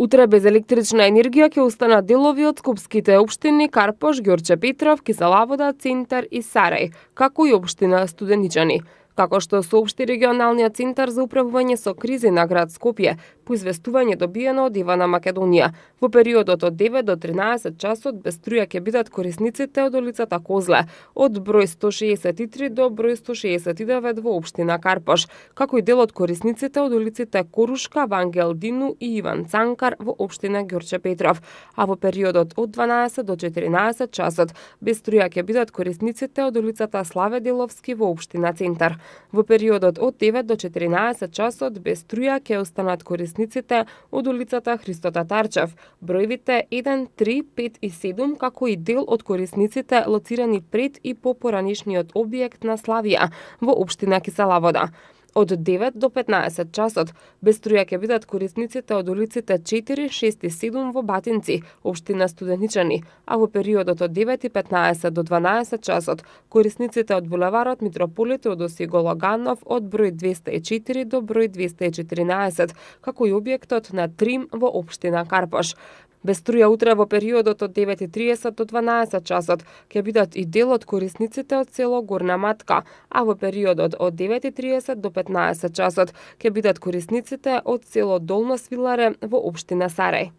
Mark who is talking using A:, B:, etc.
A: Утре без електрична енергија ќе останат делови од скопските општини Карпош, Ѓорче Петров, Кисела Вода, Центар и Сарај, како и општина Студеничани. Како што соопшти регионалниот центар за управување со кризи на град Скопје, по известување добиено од Ивана Македонија, во периодот од 9 до 13 часот без струја ќе бидат корисниците од улицата Козле, од број 163 до број 169 во општина Карпош, како и дел од корисниците од улиците Корушка, Вангел Дину и Иван Цанкар во општина Ѓорче Петров, а во периодот од 12 до 14 часот без струја ќе бидат корисниците од улицата Славе Деловски во општина Центар. Во периодот од 9 до 14 часот без струја ќе останат корисниците од улицата Христо Татарчев, бројвите 1, 3, 5 и 7, како и дел од корисниците лоцирани пред и по поранишниот објект на Славија во општина Кисела Вода. Од 9 до 15 часот без струја ќе бидат корисниците од улиците 4, 6 и 7 во Батинци, општина Студеничани, а во периодот од 9:15 до 12 часот корисниците од булеварот Митрополит Теодосиј Гологанов од број 204 до број 214, како и објектот на Трим во општина Карпош. Без струја утре во периодот од 9:30 до 12 часот ќе бидат и дел од корисниците од село Горна Матка, а во периодот од 9:30 до 15 часот ќе бидат корисниците од село Долно Свиларе во општина Сарај.